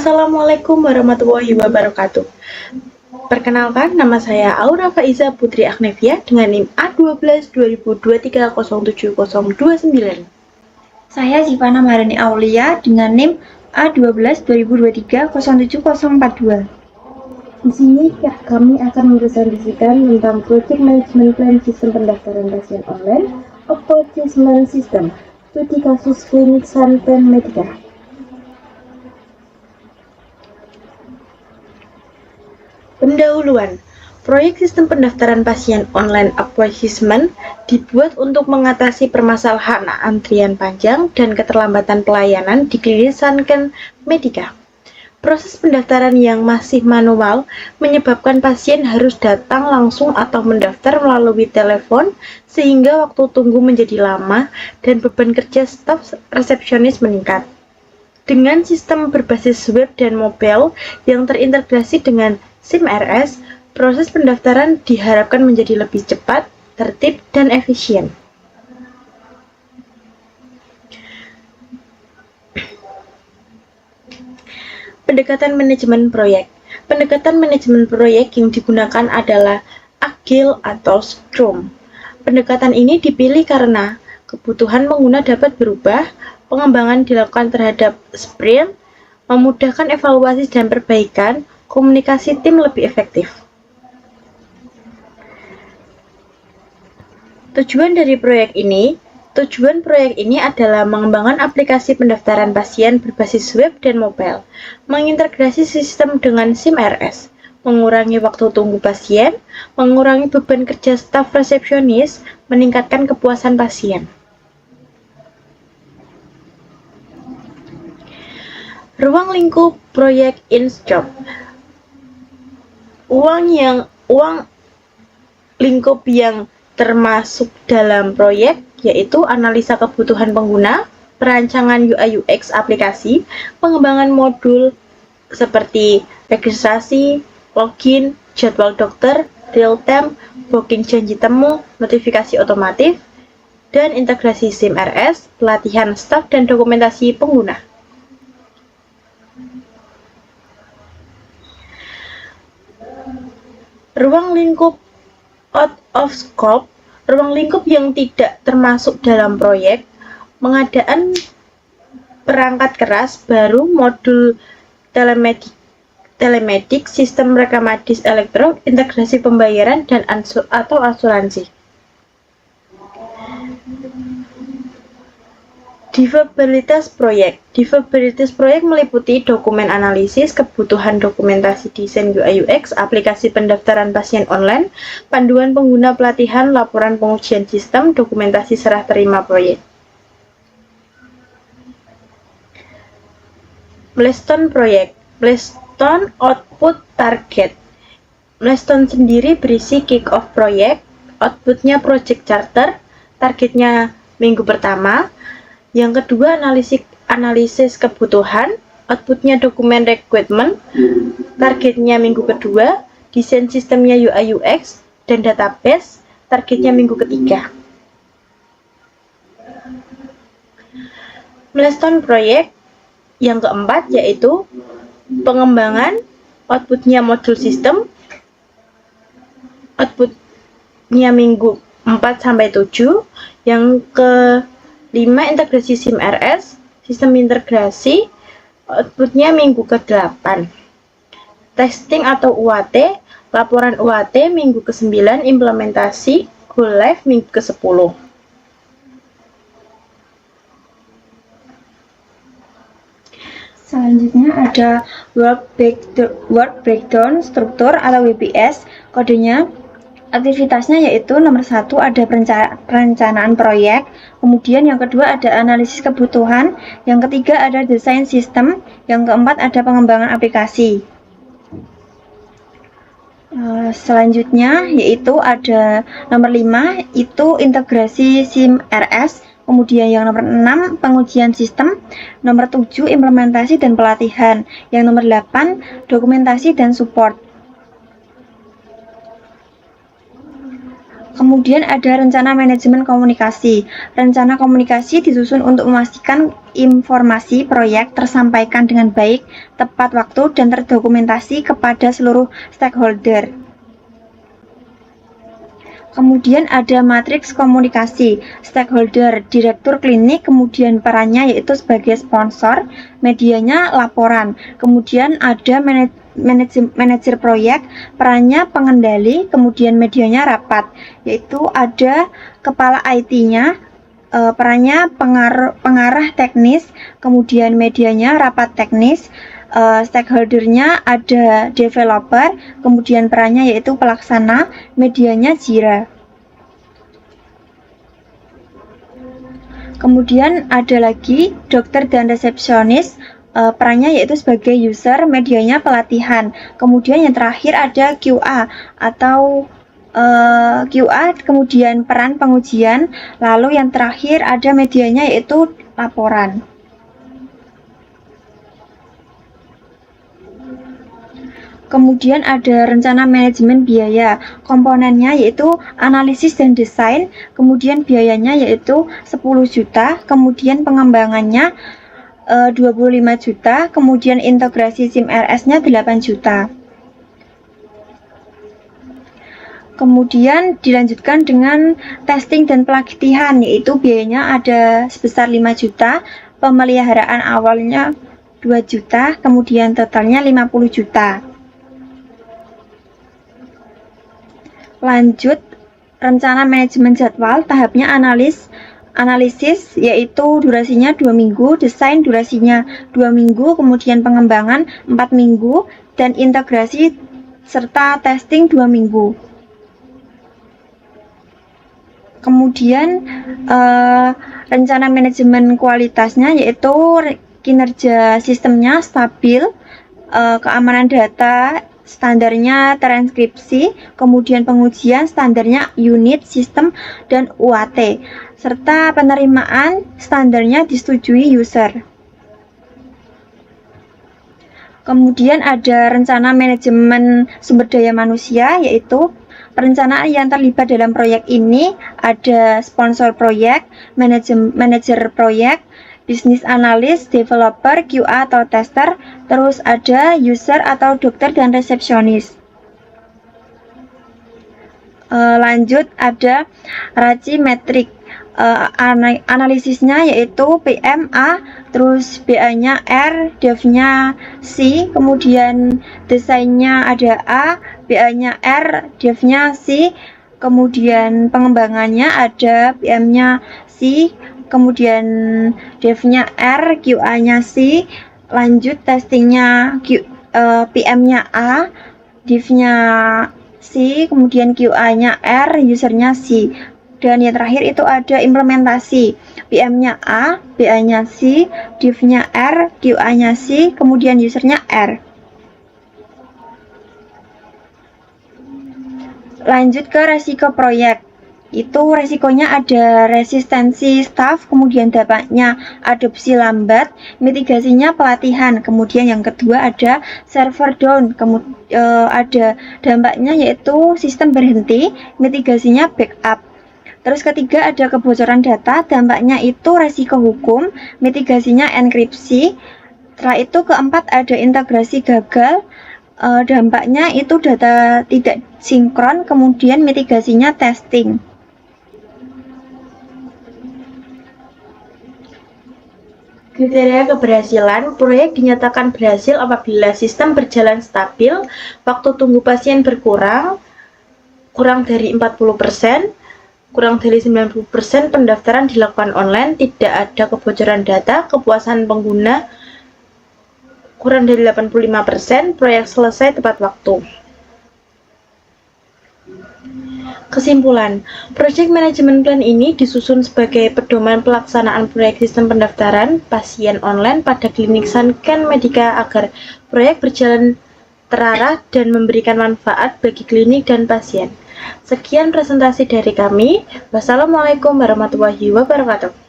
Assalamualaikum warahmatullahi wabarakatuh. Perkenalkan, nama saya Aura Faiza Putri Agnevia dengan NIM A12 20230729. Saya Zivana Maharani Aulia dengan NIM A12 2023 Di sini kami akan mempresentasikan tentang Project Management Plan Sistem Pendaftaran Pasien Online Appointment System studi kasus klinik Santen Medica. Pendahuluan. Proyek sistem pendaftaran pasien online appointment dibuat untuk mengatasi permasalahan antrian panjang dan keterlambatan pelayanan di klinik Santen Medica. Proses pendaftaran yang masih manual menyebabkan pasien harus datang langsung atau mendaftar melalui telepon sehingga waktu tunggu menjadi lama dan beban kerja staf resepsionis meningkat. Dengan sistem berbasis web dan mobile yang terintegrasi dengan SIM-RS, proses pendaftaran diharapkan menjadi lebih cepat, tertib, dan efisien. Pendekatan manajemen proyek. Pendekatan manajemen proyek yang digunakan adalah Agile atau Scrum. Pendekatan ini dipilih karena kebutuhan pengguna dapat berubah, pengembangan dilakukan terhadap sprint, memudahkan evaluasi dan perbaikan, komunikasi tim lebih efektif. Tujuan proyek ini adalah mengembangkan aplikasi pendaftaran pasien berbasis web dan mobile, mengintegrasi sistem dengan SIM-RS, mengurangi waktu tunggu pasien, mengurangi beban kerja staf resepsionis, meningkatkan kepuasan pasien. Ruang lingkup proyek in-scope. Uang lingkup yang termasuk dalam proyek yaitu analisa kebutuhan pengguna, perancangan UI UX aplikasi, pengembangan modul seperti registrasi, login, jadwal dokter, real time, booking janji temu, notifikasi otomatis, dan integrasi SIM-RS, pelatihan staf dan dokumentasi pengguna. Ruang lingkup out of scope, ruang lingkup yang tidak termasuk dalam proyek, pengadaan perangkat keras baru, modul telematik, sistem rekam medis elektron, integrasi pembayaran, dan atau asuransi. Defabilitas proyek. Defabilitas proyek meliputi dokumen analisis, kebutuhan dokumentasi desain UI UX, aplikasi pendaftaran pasien online, panduan pengguna pelatihan, laporan pengujian sistem, dokumentasi serah terima proyek. Milestone proyek. Milestone output target. Milestone sendiri berisi kick-off proyek, outputnya project charter, targetnya minggu pertama. Yang kedua, analisis kebutuhan, outputnya dokumen requirement, targetnya minggu kedua, desain sistemnya UI UX, dan database, targetnya minggu ketiga. Milestone proyek yang keempat yaitu pengembangan, outputnya modul sistem, outputnya minggu 4-7, yang ke 5 integrasi SIM-RS, sistem integrasi, outputnya minggu ke-8. Testing atau UAT, laporan UAT minggu ke-9, implementasi, go live minggu ke-10. Selanjutnya ada work breakdown struktur atau WBS, kodenya. Aktivitasnya yaitu nomor 1 ada perencanaan proyek, kemudian yang kedua ada analisis kebutuhan, yang ketiga ada desain sistem, yang keempat ada pengembangan aplikasi. Selanjutnya yaitu ada nomor 5 itu integrasi SIM-RS, kemudian yang nomor 6 pengujian sistem, nomor 7 implementasi dan pelatihan, yang nomor 8 dokumentasi dan support. Kemudian ada rencana manajemen komunikasi. Rencana komunikasi disusun untuk memastikan informasi proyek tersampaikan dengan baik, tepat waktu, dan terdokumentasi kepada seluruh stakeholder. Kemudian ada matriks komunikasi, stakeholder, direktur klinik, kemudian perannya yaitu sebagai sponsor, medianya laporan, kemudian ada manajer proyek, perannya pengendali, kemudian medianya rapat, yaitu ada kepala IT-nya, perannya pengarah teknis, kemudian medianya rapat teknis, stakeholdernya ada developer, kemudian perannya yaitu pelaksana, medianya Jira. Kemudian ada lagi dokter dan resepsionis, perannya yaitu sebagai user, medianya pelatihan. Kemudian yang terakhir ada QA atau QA, kemudian peran pengujian. Lalu yang terakhir ada medianya yaitu laporan. Kemudian ada rencana manajemen biaya, komponennya yaitu analisis dan desain, kemudian biayanya yaitu 10 juta, kemudian pengembangannya 25 juta, kemudian integrasi SIM RS-nya 8 juta. Kemudian dilanjutkan dengan testing dan pelatihan, yaitu biayanya ada sebesar 5 juta, pemeliharaan awalnya 2 juta, kemudian totalnya 50 juta. Lanjut, rencana manajemen jadwal, tahapnya analisis, yaitu durasinya 2 minggu, desain durasinya 2 minggu, kemudian pengembangan 4 minggu, dan integrasi serta testing 2 minggu. Kemudian rencana manajemen kualitasnya yaitu kinerja sistemnya stabil, keamanan data standarnya transkripsi, kemudian pengujian standarnya unit, sistem, dan UAT, serta penerimaan standarnya disetujui user. Kemudian ada rencana manajemen sumber daya manusia, yaitu perencanaan yang terlibat dalam proyek ini ada sponsor proyek, manajer proyek, bisnis analis, developer, QA atau tester, terus ada user atau dokter dan resepsionis. Lanjut ada RACI metrik, analisisnya yaitu PMA, terus BA-nya R, Dev-nya C, kemudian desainnya ada A, BA-nya R, Dev-nya C, kemudian pengembangannya ada PM-nya C, kemudian Dev-nya R, QA-nya C, lanjut testingnya PM-nya A, Dev-nya C, kemudian QA-nya R, user-nya C. Dan yang terakhir itu ada implementasi, PM-nya A, BA-nya C, Dev-nya R, QA-nya C, kemudian user-nya R. Lanjut ke resiko proyek. Itu resikonya ada resistensi staff, kemudian dampaknya adopsi lambat, mitigasinya pelatihan, kemudian yang kedua ada server down, ada dampaknya yaitu sistem berhenti, mitigasinya backup. Terus ketiga ada kebocoran data, dampaknya itu resiko hukum, mitigasinya enkripsi. Setelah itu keempat ada integrasi gagal, dampaknya itu data tidak sinkron, kemudian mitigasinya testing. Kriteria keberhasilan, proyek dinyatakan berhasil apabila sistem berjalan stabil, waktu tunggu pasien berkurang, kurang dari 40%, kurang dari 90%, pendaftaran dilakukan online, tidak ada kebocoran data, kepuasan pengguna kurang dari 85%, proyek selesai tepat waktu. Kesimpulan, Project Management Plan ini disusun sebagai pedoman pelaksanaan proyek sistem pendaftaran pasien online pada klinik Sanken Medica agar proyek berjalan terarah dan memberikan manfaat bagi klinik dan pasien. Sekian presentasi dari kami. Wassalamualaikum warahmatullahi wabarakatuh.